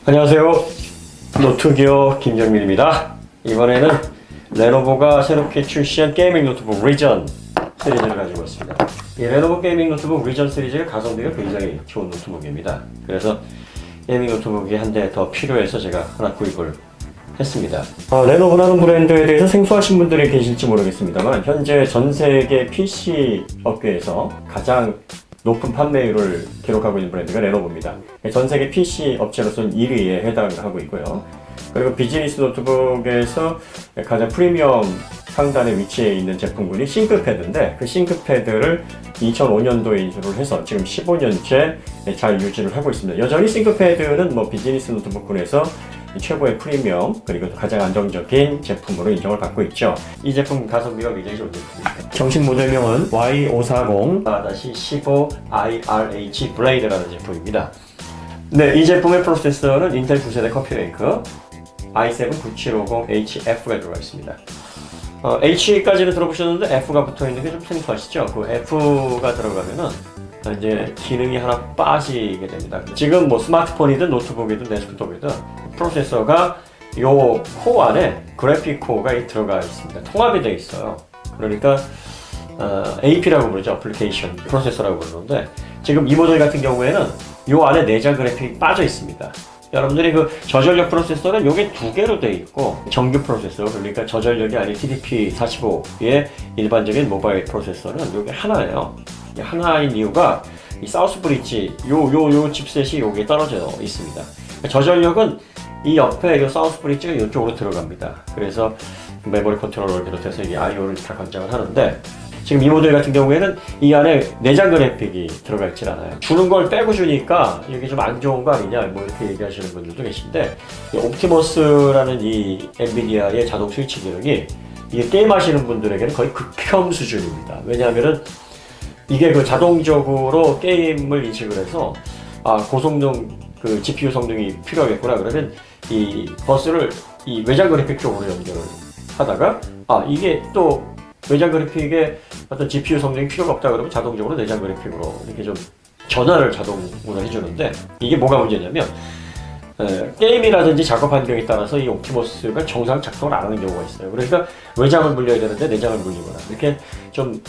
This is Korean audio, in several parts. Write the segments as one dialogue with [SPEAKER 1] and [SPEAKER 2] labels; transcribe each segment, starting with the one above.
[SPEAKER 1] 안녕하세요. 노트기어 김정민입니다. 이번에는 레노버가 새롭게 출시한 게이밍 노트북 리전 시리즈를 가지고 왔습니다. 이 레노버 게이밍 노트북 리전 시리즈가 가성비가 굉장히 좋은 노트북입니다. 그래서 게이밍 노트북이 한 대 더 필요해서 제가 하나 구입을 했습니다. 레노버라는 브랜드에 대해서 생소하신 분들이 계실지 모르겠습니다만 현재 전 세계 PC 업계에서 가장 높은 판매율을 기록하고 있는 브랜드가 레노버입니다. 전 세계 PC 업체로서는 1위에 해당하고 있고요. 그리고 비즈니스 노트북에서 가장 프리미엄 상단에 위치해 있는 제품군이 싱크패드인데 그 싱크패드를 2005년도에 인수를 해서 지금 15년째 잘 유지를 하고 있습니다. 여전히 싱크패드는 비즈니스 노트북군에서 최고의 프리미엄 그리고 가장 안정적인 제품으로 인정을 받고 있죠. 이 제품 가성비가 굉장히 좋은 제품입니다. 정식 모델명은 Y540-15IRH 블레이드라는 제품입니다. 네, 이 제품의 프로세서는 인텔 9세대 커피레이크 i7-9750HF가 들어가 있습니다. H까지는 들어보셨는데 F가 붙어 있는 게 좀 생소하시죠? 그 F가 들어가면은 이제 기능이 하나 빠지게 됩니다. 지금 스마트폰이든 노트북이든 데스크톱이든 프로세서가 요 코어 안에 그래픽 코어가 들어가 있습니다. 통합이 되어 있어요. 그러니까 AP라고 부르죠. 애플리케이션 프로세서라고 부르는데 지금 이 모델 같은 경우에는 요 안에 내장 그래픽이 빠져 있습니다. 여러분들이 그 저전력 프로세서는 요게 두 개로 되어 있고 정규 프로세서 그러니까 저전력이 아닌 TDP45의 일반적인 모바일 프로세서는 요게 하나예요. 하나인 이유가 이 사우스 브릿지 요 칩셋이 여기에 떨어져 있습니다. 저전력은 이 옆에 이 사우스 브릿지가 이쪽으로 들어갑니다. 그래서 메모리 컨트롤러를 비롯해서 이 I/O를 다 관장을 하는데 지금 이 모델 같은 경우에는 이 안에 내장 그래픽이 들어가 있질 않아요. 주는 걸 빼고 주니까 이게 좀 안 좋은 거 아니냐 이렇게 얘기하시는 분들도 계신데 이 옵티머스라는 이 엔비디아의 자동 스위치 기능이 이게 게임 하시는 분들에게는 거의 극혐 수준입니다. 왜냐하면은 이게 자동적으로 게임을 인식을 해서 고성능 GPU 성능이 필요하겠구나 그러면 이 버스를 이 외장 그래픽 쪽으로 연결을 하다가 이게 또 외장 그래픽에 어떤 GPU 성능이 필요가 없다 그러면 자동적으로 내장 그래픽으로 이렇게 좀 전환을 자동으로 해주는데 이게 뭐가 문제냐면 게임이라든지 작업 환경에 따라서 이 옵티머스가 정상 작동을 안 하는 경우가 있어요. 그러니까 외장을 물려야 되는데 내장을 물리거나 이렇게 좀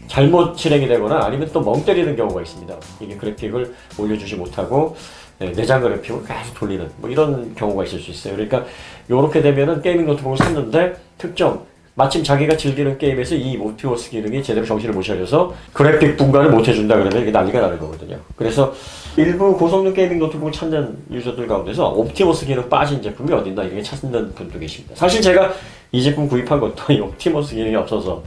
[SPEAKER 1] 잘못 실행이 되거나 아니면 또 멍 때리는 경우가 있습니다. 이게 그래픽을 올려주지 못하고 내장 그래픽을 계속 돌리는 이런 경우가 있을 수 있어요. 그러니까 이렇게 되면은 게이밍 노트북을 샀는데 마침 자기가 즐기는 게임에서 이 옵티머스 기능이 제대로 정신을 못 차려서 그래픽 분간을 못 해준다 그러면 이게 난리가 나는 거거든요. 그래서 일부 고성능 게이밍 노트북을 찾는 유저들 가운데서 옵티머스 기능 빠진 제품이 어딨나 이렇게 찾는 분도 계십니다. 사실 제가 이 제품 구입한 것도 이 옵티머스 기능이 없어서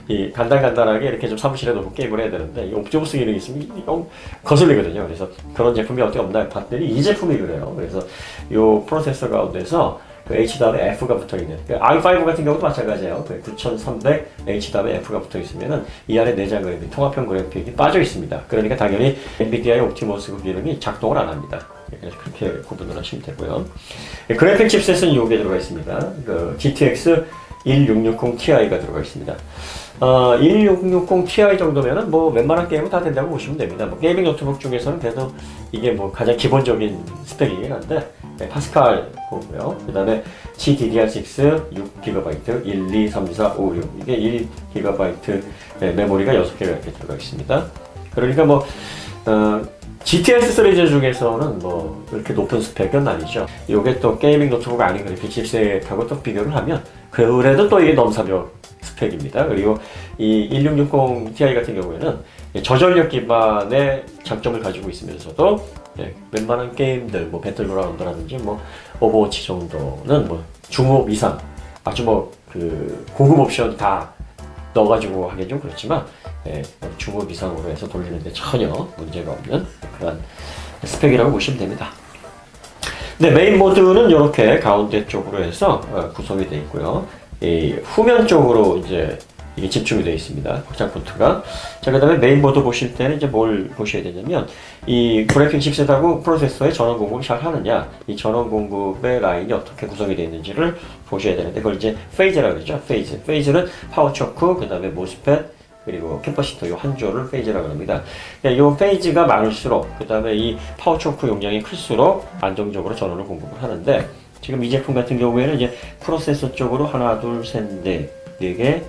[SPEAKER 1] 이 간단하게 이렇게 좀 사무실에 놓고 게임을 해야 되는데 이 옵티머스 기능이 있으면 영 거슬리거든요. 그래서 그런 제품이 어떻게 없나 봤더니 이 제품이 그래요. 그래서 이 프로세서 가운데서 그 H-F가 붙어 있는 i5 같은 경우도 마찬가지예요. 9300 H-F가 붙어 있으면은 이 안에 내장 그래픽, 통합형 그래픽이 빠져 있습니다. 그러니까 당연히 엔비디아의 옵티머스 기능이 작동을 안 합니다. 그래서 그렇게 구분을 하시면 되고요. 그래픽 칩셋은 이게 들어가 있습니다. GTX 1660 Ti가 들어가 있습니다. 1660 Ti 정도면은 웬만한 게임은 다 된다고 보시면 됩니다. 게이밍 노트북 중에서는 그래도 이게 가장 기본적인 스펙이긴 한데 파스칼 고고요. 그 다음에 GDDR6 6GB 1, 2, 3, 4, 5, 6 이게 1GB 메모리가 6개가 이렇게 들어가 있습니다. 그러니까 GTS 시리즈 중에서는 이렇게 높은 스펙은 아니죠. 이게 또 게이밍 노트북 아닌 그래픽 칩셋하고 또 비교를 하면 그래도 또 이게 넘사벽 스펙입니다. 그리고 이 1660 Ti 같은 경우에는 저전력 기반의 장점을 가지고 있으면서도 웬만한 게임들 배틀그라운드라든지 오버워치 정도는 중업 이상 아주 고급 옵션 다 넣어가지고 하긴 좀 그렇지만 중업 이상으로 해서 돌리는데 전혀 문제가 없는 그런 스펙이라고 보시면 됩니다. 네, 메인 모드는 이렇게 가운데 쪽으로 해서 구성이 되어 있고요. 이 후면 쪽으로 이제 이게 집중이 되어 있습니다. 확장 포트가. 자, 그 다음에 메인 보드 보실 때는 이제 뭘 보셔야 되냐면, 이 그래픽 칩셋하고 프로세서의 전원 공급이 잘 하느냐, 이 전원 공급의 라인이 어떻게 구성이 되어 있는지를 보셔야 되는데, 그걸 이제 페이즈라고 그러죠. 페이즈는 파워 초크, 그 다음에 모스펫, 그리고 캐퍼시터 요 한 조를 페이지라고 합니다. 이 페이지가 많을수록 그 다음에 이 파워초크 용량이 클수록 안정적으로 전원을 공급을 하는데 지금 이 제품 같은 경우에는 이제 프로세서 쪽으로 하나, 둘, 셋, 넷, 네 개,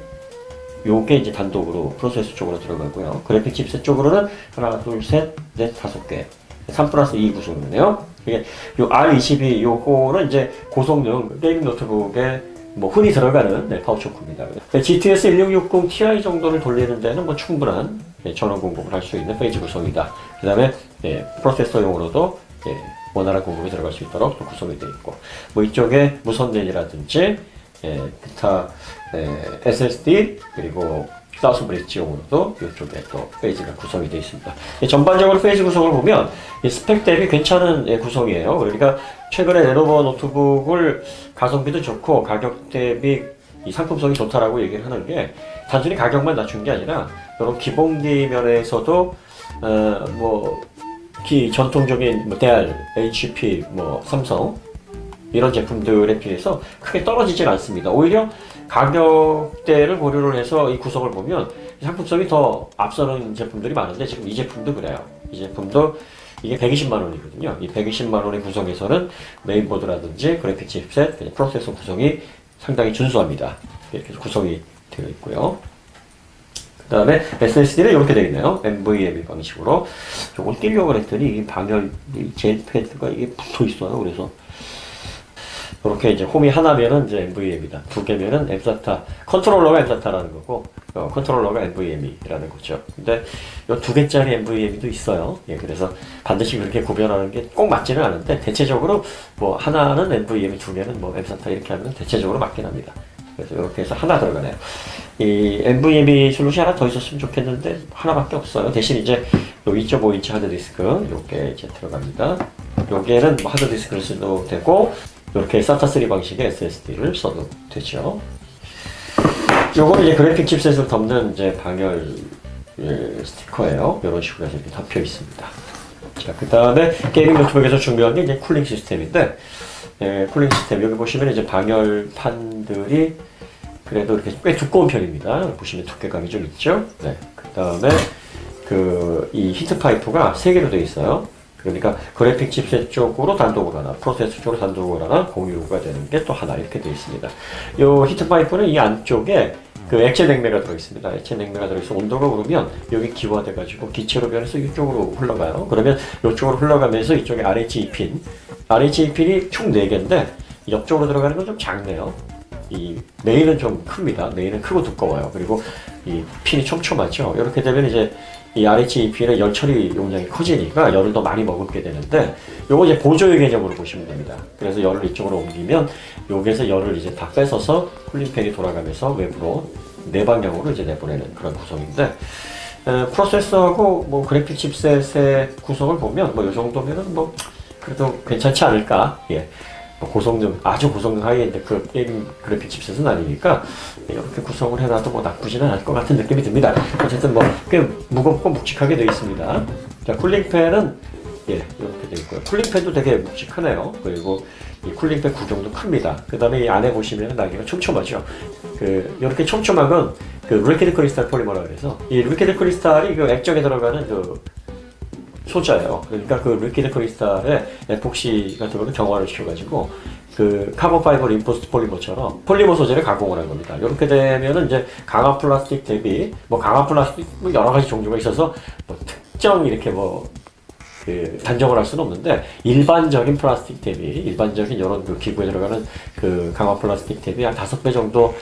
[SPEAKER 1] 요게 이제 단독으로 프로세서 쪽으로 들어가고요. 그래픽 칩셋 쪽으로는 하나, 둘, 셋, 넷, 다섯 개. 3 플러스 2 구성이네요. 이게 요 R22 요거는 이제 고성능 게이밍 노트북에 뭐 흔히 들어가는 파워초크입니다. GTS 1660 Ti 정도를 돌리는 데는 뭐 충분한 전원 공급을 할 수 있는 페이지 구성이다. 그 다음에 프로세서용으로도 원활한 공급이 들어갈 수 있도록 또 구성이 되어 있고, 뭐 이쪽에 무선 랜이라든지 기타 SSD 그리고 사우스 브릿지용으로도 이쪽에 또 페이지가 구성이 되어 있습니다. 전반적으로 페이지 구성을 보면 스펙 대비 괜찮은 구성이에요. 그러니까 최근에 레노버 노트북을 가성비도 좋고 가격 대비 이 상품성이 좋다라고 얘기를 하는 게 단순히 가격만 낮춘 게 아니라 이런 기본기 면에서도 전통적인 뭐 데알, HP, 뭐 삼성 이런 제품들에 비해서 크게 떨어지진 않습니다. 오히려 가격대를 고려를 해서 이 구성을 보면 상품성이 더 앞서는 제품들이 많은데 지금 이 제품도 그래요. 이 제품도 이게 120만 원이거든요. 이 120만 원의 구성에서는 메인보드라든지 그래픽 칩셋, 프로세서 구성이 상당히 준수합니다. 이렇게 구성이 되어 있고요. 그 다음에 SSD는 이렇게 되어 있네요. NVMe 방식으로. 조금 띄려고 했더니 이 방열, 이 젤 패드가 이게 붙어 있어요. 그래서 이렇게 이제 홈이 하나면은 이제 NVMe다. 두 개면은 엠사타, 컨트롤러가 엠사타라는 거고, 컨트롤러가 NVMe라는 거죠. 근데 이 두 개짜리 NVMe도 있어요. 그래서 반드시 그렇게 구별하는 게 꼭 맞지는 않은데, 대체적으로 뭐 하나는 NVMe, 두 개는 뭐 엠사타 이렇게 하면 대체적으로 맞긴 합니다. 그래서 이렇게 해서 하나 들어가네요. 이 NVMe 솔루션이 하나 더 있었으면 좋겠는데, 하나밖에 없어요. 대신 이제 요 2.5인치 하드디스크, 요게 이제 들어갑니다. 요게는 뭐 하드디스크를 써도 되고, 이렇게 SATA3 방식의 SSD를 써도 되죠. 요거는 이제 그래픽 칩셋을 덮는 이제 방열 스티커예요. 이런 식으로 해서 이렇게 덮여 있습니다. 자, 그 다음에 게이밍 노트북에서 중요한 게 이제 쿨링 시스템인데, 쿨링 시스템 여기 보시면 이제 방열판들이 그래도 이렇게 꽤 두꺼운 편입니다. 보시면 두께감이 좀 있죠. 네. 그 다음에 이 히트 파이프가 3개로 되어 있어요. 그러니까 그래픽 칩셋 쪽으로 단독으로 하나, 프로세서 쪽으로 단독으로 하나, 공유가 되는 게 또 하나 이렇게 되어 있습니다. 이 히트 파이프는 이 안쪽에 그 액체 냉매가 들어 있습니다. 액체 냉매가 들어있어 온도가 오르면 여기 기화돼 가지고 기체로 변해서 이쪽으로 흘러가요. 그러면 이쪽으로 흘러가면서 이쪽에 RHE 핀이 총 4개인데 옆쪽으로 들어가는 건 좀 작네요. 이 메인은 좀 큽니다. 메인은 크고 두꺼워요. 그리고 이 핀이 촘촘하죠. 이렇게 되면 이제 이 RHEP는 열 처리 용량이 커지니까 열을 더 많이 머금게 되는데, 요거 이제 보조의 개념으로 보시면 됩니다. 그래서 열을 이쪽으로 옮기면 여기에서 열을 이제 다 뺏어서 쿨링팬이 돌아가면서 외부로 네 방향으로 이제 내보내는 그런 구성인데, 프로세서하고 뭐 그래픽 칩셋의 구성을 보면 뭐 이 정도면은 뭐 그래도 괜찮지 않을까. 고성능, 아주 고성능 하이엔드 그 게임 그래픽 칩셋은 아니니까 이렇게 구성을 해놔도 뭐 나쁘지는 않을 것 같은 느낌이 듭니다. 어쨌든 뭐 꽤 무겁고 묵직하게 되어 있습니다. 자, 쿨링팬은 이렇게 되어 있고요. 쿨링팬도 되게 묵직하네요. 그리고 이 쿨링팬 구경도 큽니다. 그 다음에 이 안에 보시면 날개가 촘촘하죠. 이렇게 촘촘한 건 리퀴드 크리스탈 폴리머라 그래서 이 리퀴드 크리스탈이 액정에 들어가는 소자예요. 그러니까 리퀴드 크리스탈에 에폭시 같은 거를 경화를 시켜가지고 카본 파이버 린포스트 폴리머처럼 폴리머 소재를 가공을 한 겁니다. 이렇게 되면은 이제 강화 플라스틱 대비 강화 플라스틱 여러 가지 종류가 있어서 특정 이렇게 단정을 할 수는 없는데, 일반적인 플라스틱 대비 일반적인 이런 기구에 들어가는 강화 플라스틱 대비 한 5배 정도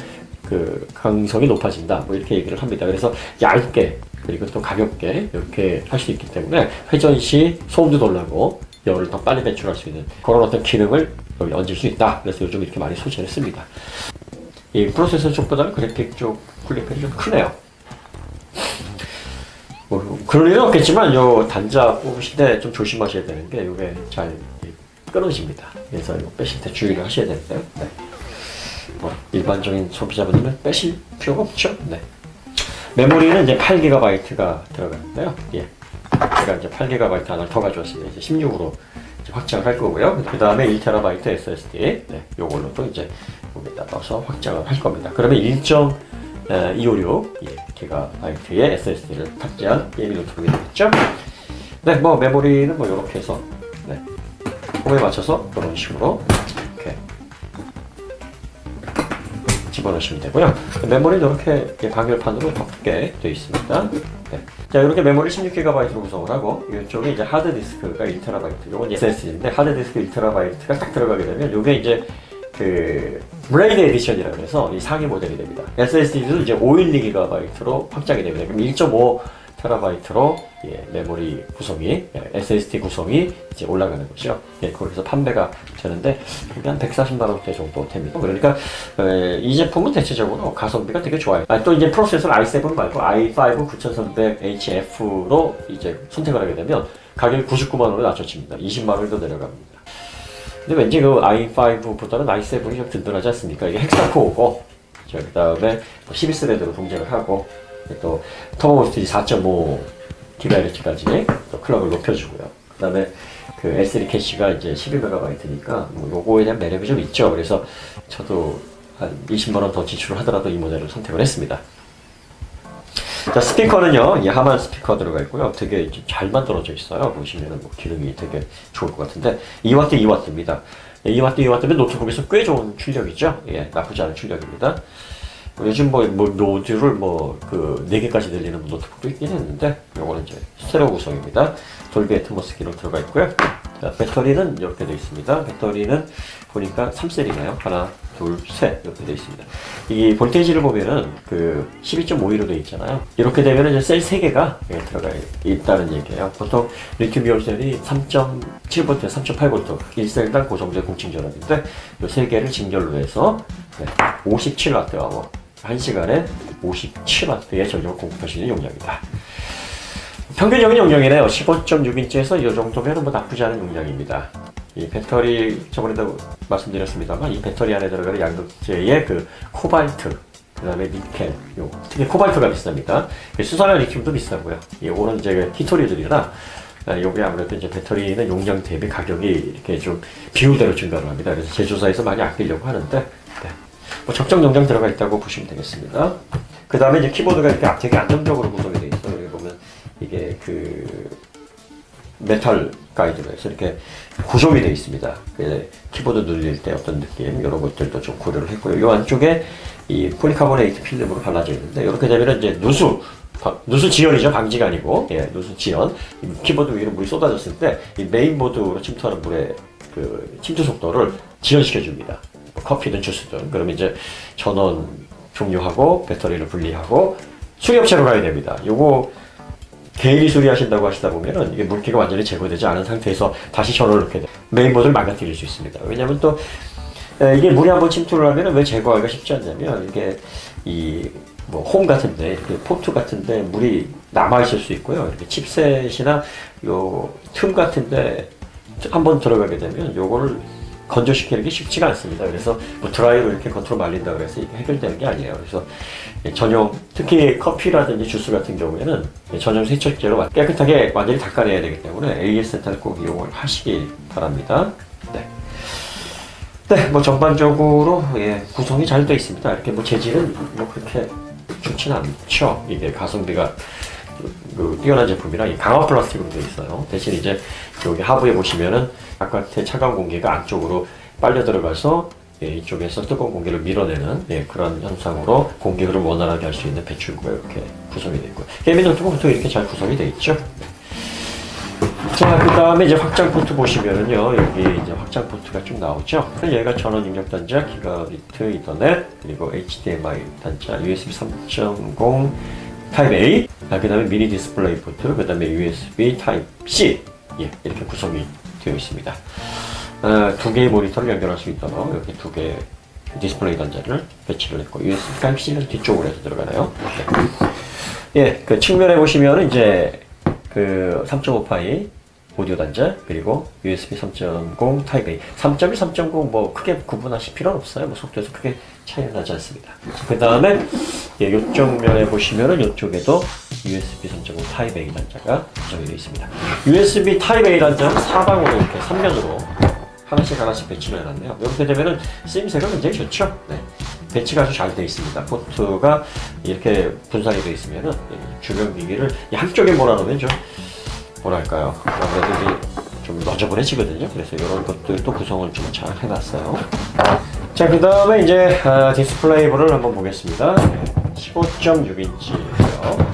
[SPEAKER 1] 강성이 높아진다. 이렇게 얘기를 합니다. 그래서 얇게 그리고 또 가볍게 이렇게 할 수 있기 때문에 회전 시 소음도 덜 나고 열을 더 빨리 배출할 수 있는 그런 어떤 기능을 여기 얹을 수 있다. 그래서 요즘 이렇게 많이 소개를 씁니다. 이 프로세서 쪽보다는 그래픽 쪽 쿨링팬이 좀 크네요. 그럴 일은 없겠지만 요 단자 뽑으실 때 좀 조심하셔야 되는 게 이게 잘 끊어집니다. 그래서 이거 빼실 때 주의를 하셔야 되는데요. 네. 일반적인 소비자분들은 빼실 필요가 없죠. 네. 메모리는 이제 8GB가 들어가는데요. 제가 이제 8GB 하나를 더 가져왔습니다. 이제 16으로 이제 확장을 할 거고요. 그 다음에 1TB SSD, 요걸로 또 이제 여기다 넣어서 확장을 할 겁니다. 그러면 256 GB의 SSD를 탑재한 게이밍 노트북이 되겠죠. 네, 뭐 메모리는 뭐 이렇게 해서 홈에 맞춰서 이런 식으로 이렇게 집어넣으시면 되고요. 메모리는 이렇게 방열판으로 덮게 되어 있습니다. 네. 자, 이렇게 메모리 16GB로 구성을 하고 이쪽에 이제 하드디스크가 1TB, 이건 SSD인데 하드디스크 1TB가 딱 들어가게 되면 이게 이제 그 브레이드 에디션이라고 해서 이 상위 모델이 됩니다. SSD도 이제 512GB로 확장이 됩니다. 그럼 1.5TB로 메모리 구성이 SSD 구성이 이제 올라가는 거죠. 거기서 판매가 되는데 한 140만 원대 정도 됩니다. 그러니까 이 제품은 대체적으로 가성비가 되게 좋아요. 또 이제 프로세서는 i7 말고 i5 9300HF로 이제 선택을 하게 되면 가격이 99만 원으로 낮춰집니다. 20만 원도 내려갑니다. 근데 왠지 그 i5보다는 i7이 좀 든든하지 않습니까? 이게 헥사코어고, 그 다음에 11스레드로 동작을 하고, 또 터보 보스티지 4.5 GHz까지 또 클럭을 높여주고요. 그 다음에 그 SD 캐시가 이제 12MB니까 뭐 요거에 대한 매력이 좀 있죠. 그래서 저도 한 20만 원 더 지출을 하더라도 이 모델을 선택을 했습니다. 자, 스피커는요, 이 하만 스피커 들어가 있고요. 되게 잘 만들어져 있어요. 보시면은 뭐 기능이 되게 좋을 것 같은데 2W 2W입니다. 2W 2W면 노트북에서 꽤 좋은 출력이죠. 예, 나쁘지 않은 출력입니다. 요즘 뭐 노드를 그 4개까지 들리는 노트북도 있긴 했는데 요거는 이제 스테레오 구성입니다. 돌비 애트모스 기능 들어가 있고요. 자, 배터리는 이렇게 되어 있습니다. 배터리는 보니까 3셀이네요. 하나, 둘, 셋 이렇게 되어 있습니다. 이 볼테이지를 보면은 그 12.5로 되어 있잖아요. 이렇게 되면은 이제 셀 3개가 들어가 있다는 얘기예요. 보통 리튬 이온 셀이 3.7V, 3.8V 1셀당 고정제 공층 전압인데 이 3개를 직렬로 해서 57Wh 1시간에 57W의 전력을 공급할 수 있는 용량이다. 평균적인 용량이네요. 15.6인치에서 이 정도면 뭐 나쁘지 않은 용량입니다. 이 배터리, 저번에도 말씀드렸습니다만, 이 배터리 안에 들어가는 양극재의 그 코발트, 그 다음에 니켈, 특히 코발트가 비쌉니다. 수산화 리튬도 비싸고요. 이거는 이제 히토리들이라, 요게 아무래도 이제 배터리는 용량 대비 가격이 이렇게 좀 비율대로 증가를 합니다. 그래서 제조사에서 많이 아끼려고 하는데, 뭐 적정 용량 들어가 있다고 보시면 되겠습니다. 그 다음에 이제 키보드가 이렇게 되게 안정적으로 구성이 되어 있어요. 여기 보면 이게 그 메탈 가이드로 해서 이렇게 구성이 되어 있습니다. 키보드 누릴 때 어떤 느낌, 이런 것들도 좀 고려를 했고요. 이 안쪽에 이 폴리카보네이트 필름으로 발라져 있는데, 이렇게 되면 이제 누수 지연이죠. 방지가 아니고, 누수 지연. 키보드 위로 물이 쏟아졌을 때, 이 메인보드로 침투하는 물의 그 침투 속도를 지연시켜줍니다. 커피든 주스든. 그러면 이제 전원 종료하고 배터리를 분리하고 수리업체로 가야 됩니다. 요거 개인이 수리하신다고 하시다 보면은 이게 물기가 완전히 제거되지 않은 상태에서 다시 전원을 넣게 돼요. 메인보드를 망가뜨릴 수 있습니다. 왜냐면 또 이게 물이 한번 침투를 하면은 왜 제거하기가 쉽지 않냐면, 이게 이 뭐 홈 같은데, 포트 같은데 물이 남아 있을 수 있고요. 이렇게 칩셋이나 요 틈 같은데 한번 들어가게 되면 요거를 건조시키는 게 쉽지가 않습니다. 그래서 뭐 드라이로 이렇게 컨트롤 말린다고 해서 이게 해결되는 게 아니에요. 그래서 전용, 특히 커피라든지 주스 같은 경우에는 전용 세척제로 깨끗하게 완전히 닦아내야 되기 때문에 AS 센터를 꼭 이용을 하시기 바랍니다. 네, 뭐 전반적으로 구성이 잘 되어 있습니다. 이렇게 뭐 재질은 뭐 그렇게 좋지는 않죠. 이게 가성비가 뛰어난 제품이라 이 강화 플라스틱으로 되어 있어요. 대신 이제 여기 하부에 보시면은 바깥의 차가운 공기가 안쪽으로 빨려 들어가서 이쪽에서 뜨거운 공기를 밀어내는 그런 현상으로 공기 흐름을 원활하게 할 수 있는 배출구가 이렇게 구성이 되어 있고요. 게이밍 노트북은 보통 이렇게 잘 구성이 되어 있죠. 자, 그 다음에 이제 확장 포트 보시면은요, 여기 이제 확장 포트가 쭉 나오죠. 얘가 전원 입력 단자, 기가비트 이더넷, 그리고 HDMI 단자, USB 3.0 타입 A, 그 다음에 미니 디스플레이 포트, 그 다음에 USB 타입 C, 이렇게 구성이 되어 있습니다. 두 개의 모니터를 연결할 수 있도록 이렇게 두 개의 디스플레이 단자를 배치를 했고, USB 타입 C는 뒤쪽으로 해서 들어가나요? 그 측면에 보시면은 이제 그 3.5파이 오디오 단자, 그리고 USB 3.0 타입 A. 3.1, 3.0 뭐 크게 구분하실 필요는 없어요. 뭐 속도에서 크게 차이는 나지 않습니다. 그 다음에 이쪽 면에 보시면은 이쪽에도 USB 3.0 타입 A 단자가 구성이 되어 있습니다. USB 타입 A 단자는 사방으로 이렇게 3면으로 하나씩 배치를 해놨네요. 이렇게 되면은 쓰임새가 굉장히 좋죠. 배치가 아주 잘 되어 있습니다. 포트가 이렇게 분산이 되어 있으면은 주변 기기를 한쪽에 몰아놓으면 좀 뭐랄까요, 아무래도 좀 너저분해지거든요. 그래서 이런 것들도 구성을 좀 잘 해놨어요. 자, 그 다음에 이제 디스플레이를 한번 보겠습니다. 15.6인치고요.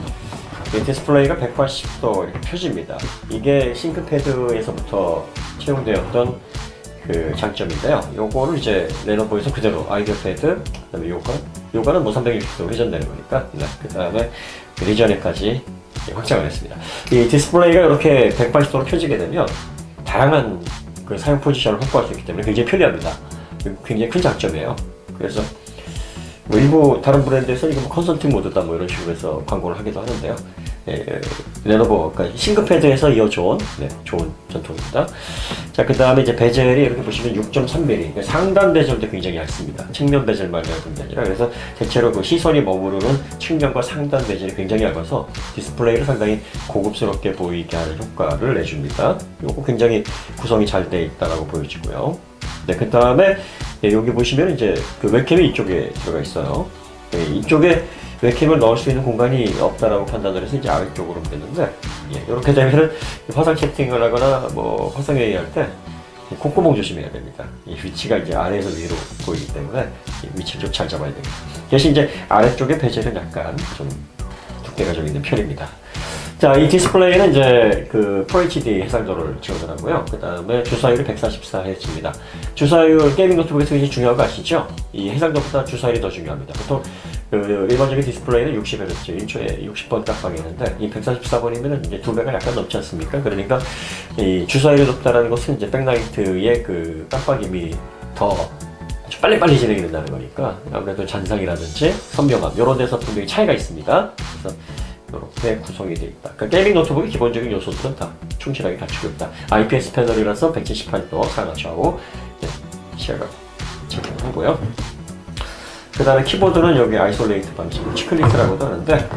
[SPEAKER 1] 디스플레이가 180도 이렇게 펴집니다. 이게 싱크패드에서부터 채용되었던 그 장점인데요. 요거를 이제 레노버에서 그대로 아이디어 패드, 그다음에 요거는 뭐 360도 회전되는 거니까, 그 다음에 리전에까지 확장을 했습니다. 이 디스플레이가 이렇게 180도로 펴지게 되면 다양한 그 사용 포지션을 확보할 수 있기 때문에 굉장히 편리합니다. 굉장히 큰 장점이에요. 그래서 뭐 일부 다른 브랜드에서 이거 뭐 컨설팅 모드다 뭐 이런 식으로 해서 광고를 하기도 하는데요. 레노버, 그러니까 싱크패드에서 이어져온 좋은 전통입니다. 자, 그 다음에 이제 베젤이 이렇게 보시면 6.3mm, 그러니까 상단 베젤도 굉장히 얇습니다. 측면 베젤만 얇은 게 아니라, 그래서 대체로 그 시선이 머무르는 측면과 상단 베젤이 굉장히 얇아서 디스플레이를 상당히 고급스럽게 보이게 하는 효과를 내줍니다. 이거 굉장히 구성이 잘 돼 있다라고 보여지고요. 그 다음에 여기 보시면 이제 그 웹캠이 이쪽에 들어가 있어요. 이쪽에 웹캠을 넣을 수 있는 공간이 없다라고 판단을 해서 이제 아래쪽으로 옮겼는데, 이렇게 되면은 화상 채팅을 하거나 뭐 화상회의 할 때 콧구멍 조심해야 됩니다. 이 위치가 이제 아래에서 위로 보이기 때문에 위치를 좀 잘 잡아야 됩니다. 대신 이제 아래쪽에 베젤은 약간 좀 두께가 좀 있는 편입니다. 자, 이 디스플레이는 이제 그 FHD 해상도를 지원하고요. 그 다음에 주사율이 144Hz입니다. 주사율 게이밍 노트북에서 굉장히 중요한 거 아시죠? 이 해상도보다 주사율이 더 중요합니다. 보통 그 일반적인 디스플레이는 60Hz, 1초에 60번 깜빡이는데 이 144번이면 이제 2배가 약간 넘지 않습니까? 그러니까 이 주사율이 높다라는 것은 이제 백라이트의 그 깜빡임이 더 아주 빨리빨리 진행이 된다는 거니까 아무래도 잔상이라든지 선명함 이런 데서 분명히 차이가 있습니다. 그래서 이렇게 구성이 되어 있다. 그러니까 게이밍 노트북의 기본적인 요소들은 다 충실하게 갖추고 있다. IPS 패널이라서 178도 상하 좌우 시야가 제공하고요. 그 다음에 키보드는 여기 아이솔레이트 방식, 치클리트라고도 하는데,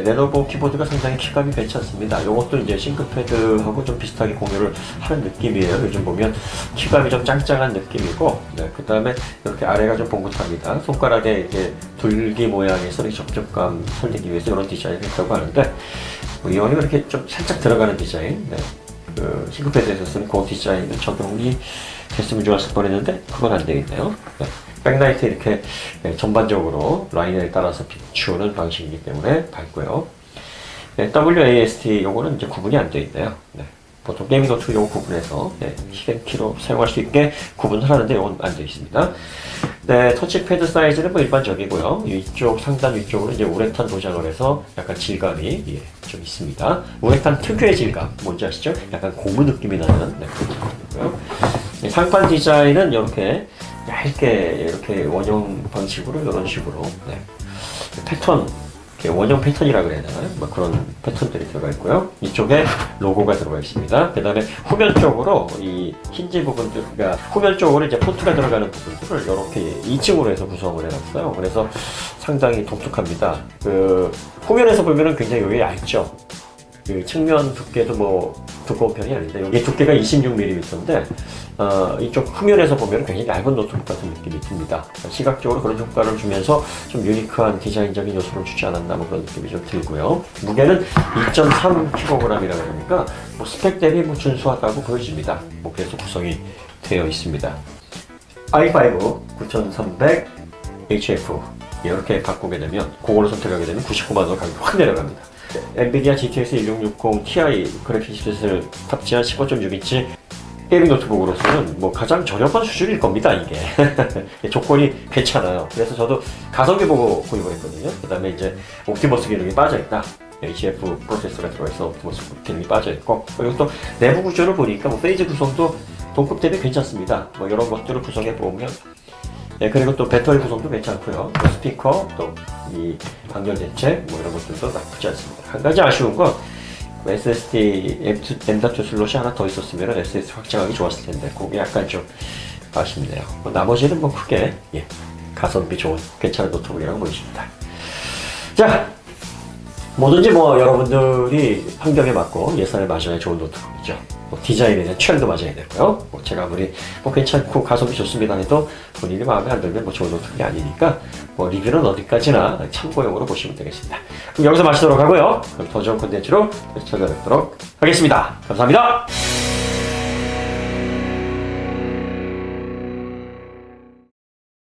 [SPEAKER 1] 레노버 키보드가 상당히 키감이 괜찮습니다. 이것도 이제 싱크패드하고 좀 비슷하게 공유를 하는 느낌이에요. 요즘 보면 키감이 좀 짱짱한 느낌이고, 그 다음에 이렇게 아래가 좀 봉긋합니다. 손가락에 이렇게 둘기 모양에서 접촉감 살리기 위해서 이런 디자인을 했다고 하는데, 뭐 이왕이면 이렇게 좀 살짝 들어가는 디자인, 그 싱크패드에서 쓰는 그 디자인은 적용이 됐으면 좋았을 뻔했는데 그건 안 되겠네요. 백라이트 이렇게 전반적으로 라인을 따라서 비추는 방식이기 때문에 밝고요. WASD 요거는 이제 구분이 안 되어 있네요. 보통 게이밍 노트 요거 구분해서 히든키로 사용할 수 있게 구분을 하는데 요건 안 되어 있습니다. 터치패드 사이즈는 뭐 일반적이고요. 이쪽 상단 위쪽으로 이제 우레탄 도장을 해서 약간 질감이 좀 있습니다. 우레탄 특유의 질감 뭔지 아시죠? 약간 고무 느낌이 나는 부분이고요. 상판 디자인은 이렇게 얇게 이렇게 원형 방식으로 이런 식으로 패턴, 원형 패턴이라 그래야 되나요? 뭐 그런 패턴들이 들어가 있고요. 이쪽에 로고가 들어가 있습니다. 그 다음에 후면 쪽으로 이 힌지 부분들, 그러니까 후면 쪽으로 이제 포트가 들어가는 부분들을 이렇게 2층으로 해서 구성을 해놨어요. 그래서 상당히 독특합니다. 그 후면에서 보면은 굉장히 여기 얇죠. 그 측면 두께도 뭐 두꺼운 편이 아닌데 여기 두께가 26mm인데 이쪽 후면에서 보면 굉장히 얇은 노트북 같은 느낌이 듭니다. 시각적으로 그런 효과를 주면서 좀 유니크한 디자인적인 요소를 주지 않았나 뭐 그런 느낌이 좀 들고요. 무게는 2.3kg이라고 하니까 뭐 스펙 대비 뭐 준수하다고 보여집니다. 뭐 그래서 구성이 되어 있습니다. i5 9300 HF 이렇게 바꾸게 되면 그걸로 선택하게 되면 99만 원 가격이 확 내려갑니다. 엔비디아 GTX 1660 Ti 그래픽 칩셋을 탑재한 15.6인치 게이밍 노트북으로서는 뭐 가장 저렴한 수준일 겁니다, 이게. 조건이 괜찮아요. 그래서 저도 가성비 보고 구입을 했거든요. 그 다음에 이제 옵티머스 기능이 빠져있다. HF 프로세서가 들어가서 옵티머스 기능이 빠져있고, 그리고 또 내부 구조를 보니까 뭐 페이지 구성도 동급 대비 괜찮습니다. 뭐 이런 것들을 구성해 보면 그리고 또 배터리 구성도 괜찮고요. 또 스피커, 또 이 방열 대책 뭐 이런 것들도 나쁘지 않습니다. 한 가지 아쉬운 건 SSD M.2 슬롯이 하나 더 있었으면 SSD 확장하기 좋았을 텐데 그게 약간 좀 아쉽네요. 뭐 나머지는 뭐 크게 가성비 좋은 괜찮은 노트북이라고 보여집니다. 자, 뭐든지 뭐 여러분들이 환경에 맞고 예산에 맞아야 좋은 노트북이죠. 뭐 디자인에 대한 취향도 맞아야 되고요. 뭐 제가 아무리 뭐 괜찮고 가성비 좋습니다 해도 본인이 마음에 안 들면 뭐 좋은 노트북이 아니니까 뭐 리뷰는 어디까지나 참고용으로 보시면 되겠습니다. 그럼 여기서 마치도록 하고요. 그럼 더 좋은 콘텐츠로 다시 찾아뵙도록 하겠습니다. 감사합니다.